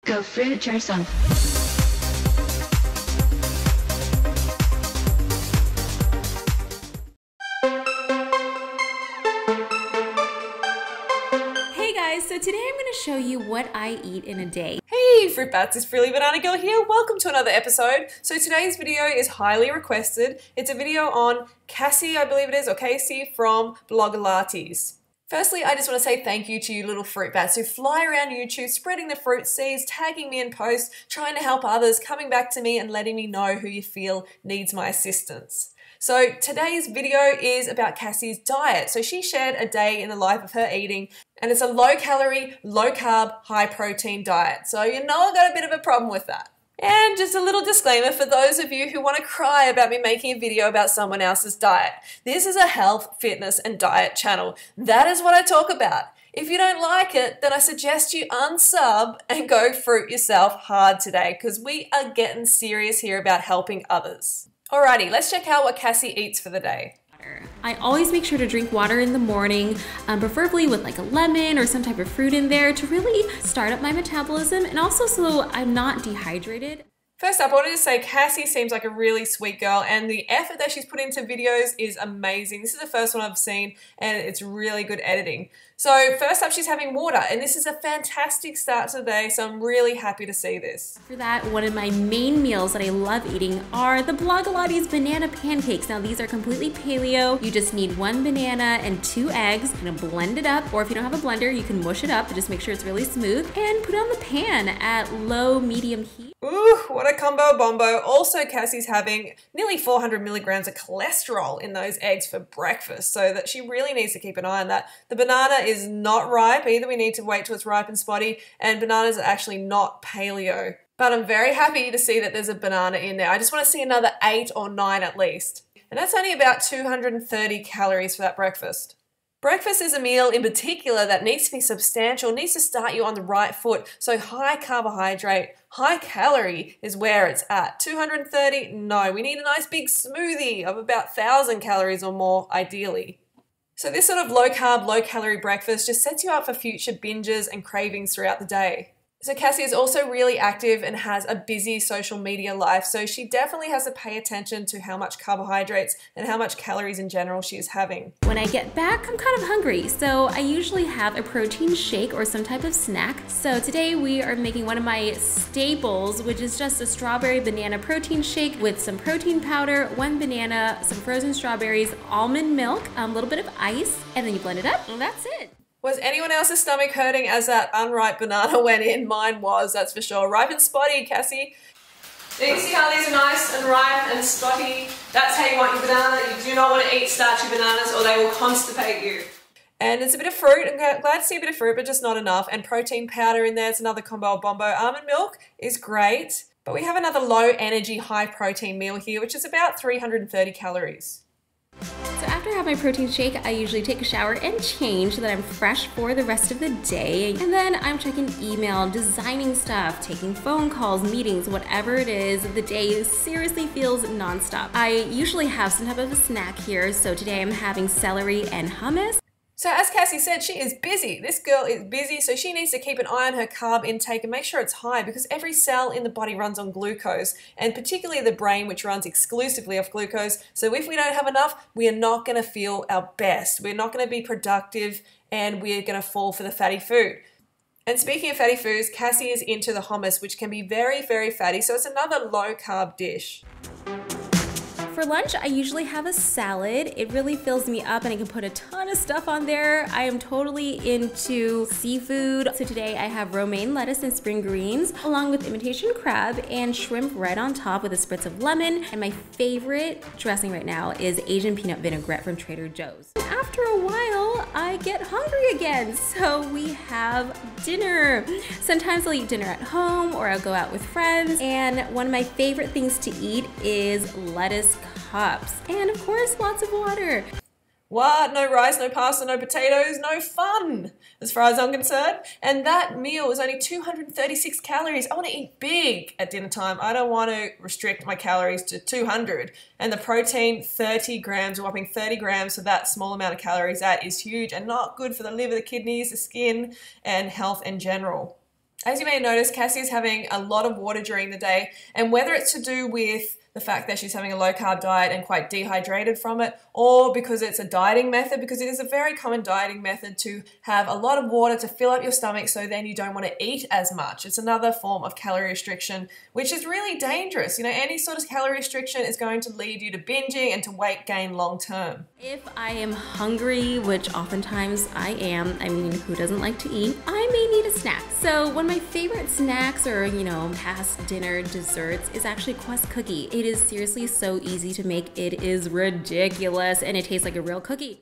Go fruit yourself. Hey guys, so today I'm going to show you what I eat in a day. Hey Fruit Bats, it's Frilly Banana Girl here. Welcome to another episode. So today's video is highly requested. It's a video on Cassey, I believe it is, or Cassey from Blogilates. Firstly, I just want to say thank you to you little fruit bats who fly around YouTube spreading the fruit seeds, tagging me in posts, trying to help others, coming back to me and letting me know who you feel needs my assistance. So today's video is about Cassey's diet. So she shared a day in the life of her eating, and it's a low calorie, low carb, high protein diet. So you know I've got a bit of a problem with that. And just a little disclaimer for those of you who want to cry about me making a video about someone else's diet. This is a health, fitness, and diet channel. That is what I talk about. If you don't like it, then I suggest you unsub and go fruit yourself hard today, because we are getting serious here about helping others. Alrighty, let's check out what Cassey eats for the day. I always make sure to drink water in the morning, preferably with like a lemon or some type of fruit in there to really start up my metabolism, and also so I'm not dehydrated. First up, I wanted to say Cassey seems like a really sweet girl, and the effort that she's put into videos is amazing. This is the first one I've seen, and it's really good editing. So first up, she's having water, and this is a fantastic start to the day, so I'm really happy to see this. For that, one of my main meals that I love eating are the Blogilates banana pancakes. Now these are completely paleo. You just need 1 banana and 2 eggs, and blend it up, or if you don't have a blender, you can mush it up, but just make sure it's really smooth, and put it on the pan at low, medium heat. Ooh, what a combo bombo. Also, Cassey's having nearly 400 milligrams of cholesterol in those eggs for breakfast, so that she really needs to keep an eye on that. The banana is not ripe either. We need to wait till it's ripe and spotty, and bananas are actually not paleo. But I'm very happy to see that there's a banana in there. I just want to see another 8 or 9 at least. And that's only about 230 calories for that breakfast. Breakfast is a meal in particular that needs to be substantial, needs to start you on the right foot. So high carbohydrate, high calorie is where it's at. 230, no, we need a nice big smoothie of about 1,000 calories or more ideally. So this sort of low carb, low calorie breakfast just sets you up for future binges and cravings throughout the day. So Cassey is also really active and has a busy social media life, so she definitely has to pay attention to how much carbohydrates and how much calories in general she is having. When I get back, I'm kind of hungry, so I usually have a protein shake or some type of snack. So today we are making one of my staples, which is just a strawberry banana protein shake with some protein powder, 1 banana, some frozen strawberries, almond milk, a little bit of ice, and then you blend it up, and that's it. Was anyone else's stomach hurting as that unripe banana went in? Mine was, that's for sure. Ripe and spotty, Cassey. You can see how these are nice and ripe and spotty. That's how you want your banana. You do not want to eat starchy bananas or they will constipate you. And it's a bit of fruit. I'm glad to see a bit of fruit, but just not enough. And protein powder in there. It's another combo bombo. Almond milk is great. But we have another low energy, high protein meal here, which is about 330 calories. So after I have my protein shake, I usually take a shower and change so that I'm fresh for the rest of the day. And then I'm checking email, designing stuff, taking phone calls, meetings, whatever it is. The day seriously feels nonstop. I usually have some type of a snack here. So today I'm having celery and hummus. So as Cassey said, she is busy. This girl is busy, so she needs to keep an eye on her carb intake and make sure it's high, because every cell in the body runs on glucose, and particularly the brain, which runs exclusively off glucose. So if we don't have enough, we are not going to feel our best. We're not going to be productive, and we're going to fall for the fatty food. And speaking of fatty foods, Cassey is into the hummus, which can be very, very fatty. So it's another low carb dish. For lunch, I usually have a salad. It really fills me up and I can put a ton of stuff on there. I am totally into seafood. So today I have romaine lettuce and spring greens, along with imitation crab and shrimp right on top with a spritz of lemon. And my favorite dressing right now is Asian peanut vinaigrette from Trader Joe's. After a while, I get hungry again. So we have dinner. Sometimes I'll eat dinner at home or I'll go out with friends. And one of my favorite things to eat is lettuce cups, and of course lots of water. What? No rice, no pasta, no potatoes, no fun, as far as I'm concerned. And that meal was only 236 calories. I want to eat big at dinner time. I don't want to restrict my calories to 200. And the protein, 30 grams, a whopping 30 grams for that small amount of calories. That is huge and not good for the liver, the kidneys, the skin, and health in general. As you may notice, Cassie is having a lot of water during the day, and whether it's to do with the fact that she's having a low carb diet and quite dehydrated from it, or because it's a dieting method, because it is a very common dieting method to have a lot of water to fill up your stomach so then you don't want to eat as much. It's another form of calorie restriction, which is really dangerous. You know, any sort of calorie restriction is going to lead you to binging and to weight gain long term. If I am hungry, which oftentimes I am, I mean, who doesn't like to eat? I may need a snack. So one of my favorite snacks or, past dinner desserts is actually Quest cookie. It is seriously so easy to make. It is ridiculous and it tastes like a real cookie.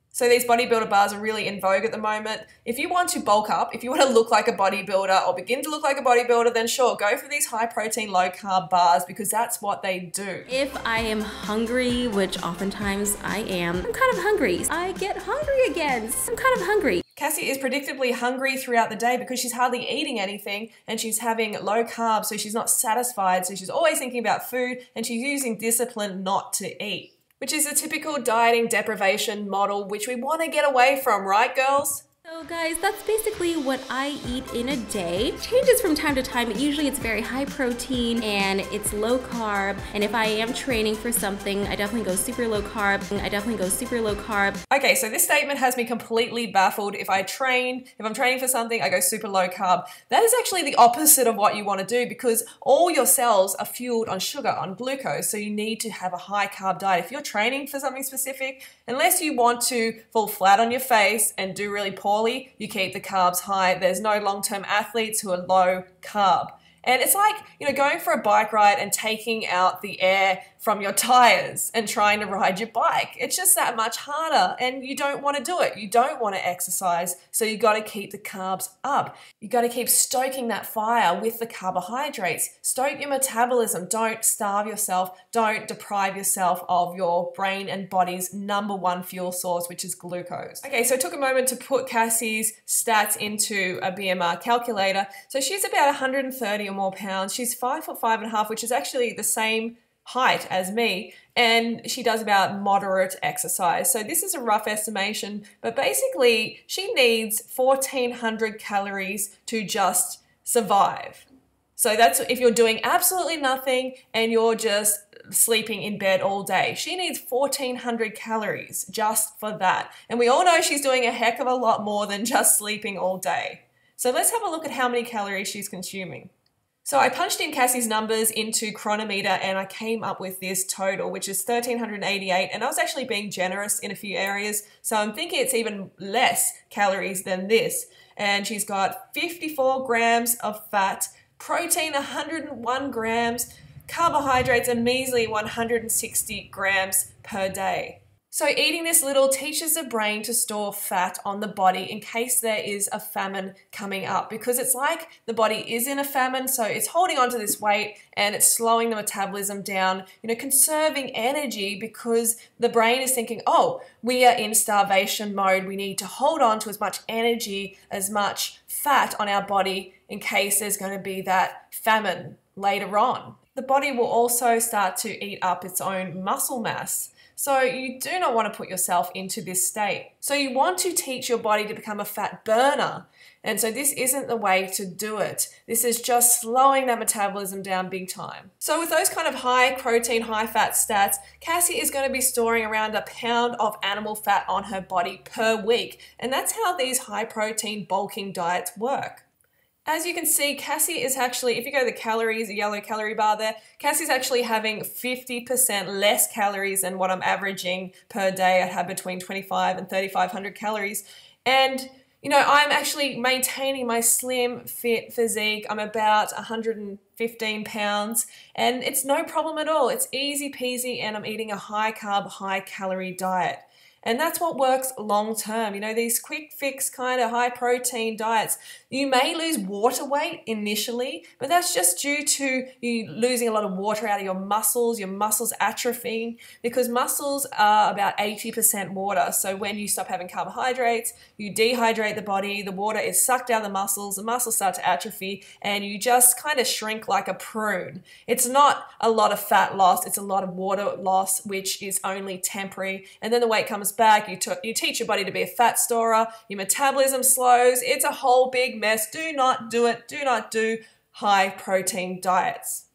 So these bodybuilder bars are really in vogue at the moment. If you want to bulk up, if you want to look like a bodybuilder or begin to look like a bodybuilder, then sure, go for these high protein, low carb bars because that's what they do. If I am hungry, which oftentimes I am, I'm kind of hungry. I get hungry again. I'm kind of hungry. Cassie is predictably hungry throughout the day because she's hardly eating anything and she's having low carbs, so she's not satisfied. So she's always thinking about food and she's using discipline not to eat, which is a typical dieting deprivation model, which we want to get away from, right, girls? So guys, that's basically what I eat in a day. It changes from time to time, but usually it's very high protein and it's low carb. And if I am training for something, I definitely go super low carb. Okay, so this statement has me completely baffled. If I'm training for something, I go super low carb. That is actually the opposite of what you want to do because all your cells are fueled on sugar, on glucose. So you need to have a high carb diet. If you're training for something specific, unless you want to fall flat on your face and do really poorly, you keep the carbs high. There's no long-term athletes who are low carb. And it's like, going for a bike ride and taking out the air from your tires and trying to ride your bike. It's just that much harder and you don't want to do it. You don't want to exercise, so you got to keep the carbs up. You got to keep stoking that fire with the carbohydrates. Stoke your metabolism. Don't starve yourself. Don't deprive yourself of your brain and body's number one fuel source, which is glucose. Okay, so I took a moment to put Cassie's stats into a BMR calculator. So she's about 130 or more pounds. She's 5'5.5", which is actually the same height as me, and she does about moderate exercise. So this is a rough estimation, but basically she needs 1,400 calories to just survive. So that's if you're doing absolutely nothing and you're just sleeping in bed all day. She needs 1,400 calories just for that. And we all know she's doing a heck of a lot more than just sleeping all day. So let's have a look at how many calories she's consuming. So I punched in Cassie's numbers into Chronometer and I came up with this total, which is 1,388. And I was actually being generous in a few areas. So I'm thinking it's even less calories than this. And she's got 54 grams of fat, protein 101 grams, carbohydrates a measly 160 grams per day. So eating this little teaches the brain to store fat on the body in case there is a famine coming up, because it's like the body is in a famine, so it's holding on to this weight and it's slowing the metabolism down, conserving energy because the brain is thinking, oh, we are in starvation mode. We need to hold on to as much energy, as much fat on our body in case there's going to be that famine later on. The body will also start to eat up its own muscle mass. So you do not want to put yourself into this state. So you want to teach your body to become a fat burner. And so this isn't the way to do it. This is just slowing that metabolism down big time. So with those kind of high protein, high fat stats, Cassie is going to be storing around a pound of animal fat on her body per week. And that's how these high protein bulking diets work. As you can see, Cassie is actually, if you go to the calories, the yellow calorie bar there, Cassie's actually having 50% less calories than what I'm averaging per day. I have between 2,500 and 3,500 calories. And, I'm actually maintaining my slim, fit physique. I'm about 115 pounds and it's no problem at all. It's easy peasy and I'm eating a high carb, high calorie diet. And that's what works long term. These quick fix kind of high protein diets, you may lose water weight initially, but that's just due to you losing a lot of water out of your muscles atrophying, because muscles are about 80% water. So when you stop having carbohydrates, you dehydrate the body, the water is sucked out of the muscles start to atrophy, and you just kind of shrink like a prune. It's not a lot of fat loss, it's a lot of water loss, which is only temporary. And then the weight comes comes back, you teach your body to be a fat storer, your metabolism slows. It's a whole big mess. Do not do it. Do not do high protein diets.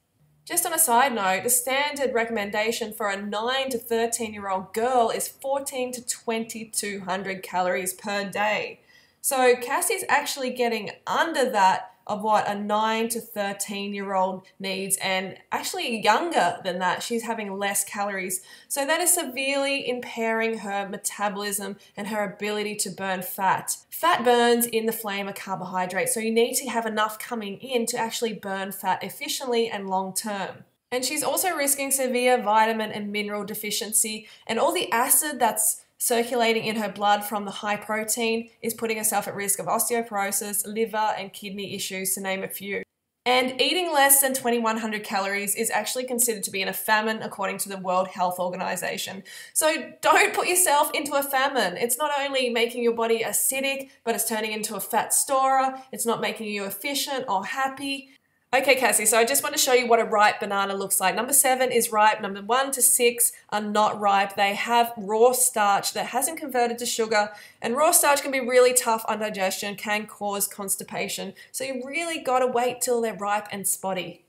Just on a side note, the standard recommendation for a 9 to 13-year-old girl is 14 to 2200 calories per day. So Cassie's actually getting under that of what a 9 to 13-year-old needs, and actually younger than that. She's having less calories. So that is severely impairing her metabolism and her ability to burn fat. Fat burns in the flame of carbohydrate, so you need to have enough coming in to actually burn fat efficiently and long term. And she's also risking severe vitamin and mineral deficiency, and all the acid that's circulating in her blood from the high protein is putting herself at risk of osteoporosis, liver and kidney issues, to name a few. And eating less than 2100 calories is actually considered to be in a famine according to the World Health Organization. So don't put yourself into a famine. It's not only making your body acidic, but it's turning into a fat storer. It's not making you efficient or happy. Okay, Cassie, so I just want to show you what a ripe banana looks like. Number 7 is ripe. Number 1 to 6 are not ripe. They have raw starch that hasn't converted to sugar, and raw starch can be really tough on digestion, can cause constipation. So you really got to wait till they're ripe and spotty.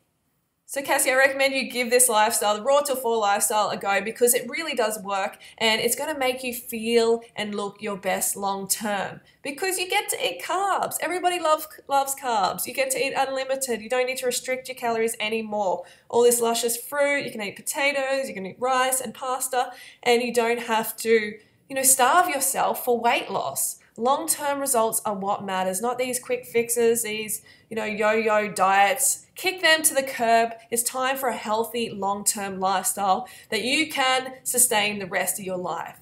So Cassie, I recommend you give this lifestyle, the Raw Till 4 lifestyle, a go, because it really does work, and it's going to make you feel and look your best long term, because you get to eat carbs. Everybody loves carbs. You get to eat unlimited. You don't need to restrict your calories anymore. All this luscious fruit, you can eat potatoes, you can eat rice and pasta, and you don't have to, starve yourself for weight loss. Long-term results are what matters, not these quick fixes, these, yo-yo diets. Kick them to the curb. It's time for a healthy, long-term lifestyle that you can sustain the rest of your life.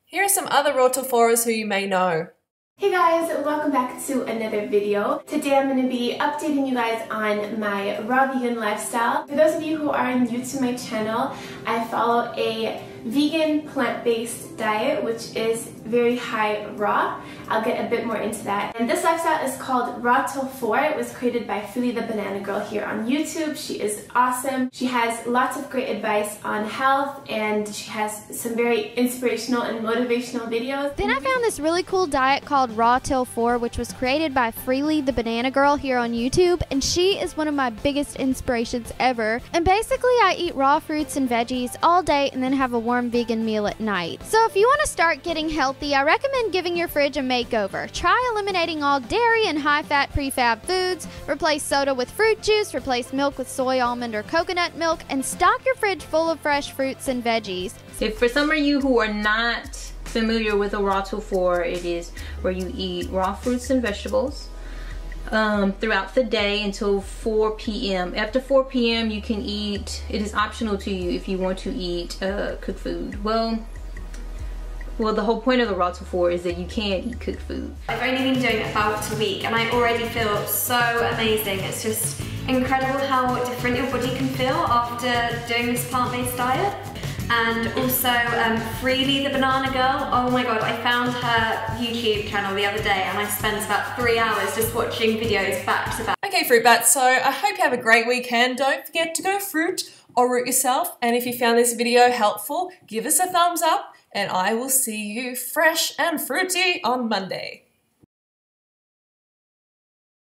Here are some other Raw Till 4ers who you may know. Hey guys, welcome back to another video. Today I'm going to be updating you guys on my raw vegan lifestyle. For those of you who are new to my channel, I follow a vegan plant-based diet which is very high raw. I'll get a bit more into that. And this lifestyle is called Raw Till 4. It was created by Fruity the Banana Girl here on YouTube. She is awesome. She has lots of great advice on health, and she has some very inspirational and motivational videos. Then I found this really cool diet called Raw Till 4, which was created by Freely the Banana Girl here on YouTube, and she is one of my biggest inspirations ever. And basically I eat raw fruits and veggies all day and then have a warm vegan meal at night. So if you want to start getting healthy, I recommend giving your fridge a makeover. Try eliminating all dairy and high-fat prefab foods, replace soda with fruit juice, replace milk with soy, almond, or coconut milk, and stock your fridge full of fresh fruits and veggies. If for some of you who are not familiar with a Raw Till 4, it is where you eat raw fruits and vegetables throughout the day until 4 p.m. After 4 p.m. you can eat, it is optional to you if you want to eat cooked food. Well, the whole point of the Raw Till 4 is that you can eat cooked food. I've only been doing it about a week and I already feel so amazing. It's just incredible how different your body can feel after doing this plant-based diet. And also Freely the Banana Girl, oh my god, I found her YouTube channel the other day and I spent about 3 hours just watching videos back to back. Okay, Fruit Bats, so I hope you have a great weekend. Don't forget to go fruit or root yourself. And if you found this video helpful, give us a thumbs up, and I will see you fresh and fruity on Monday.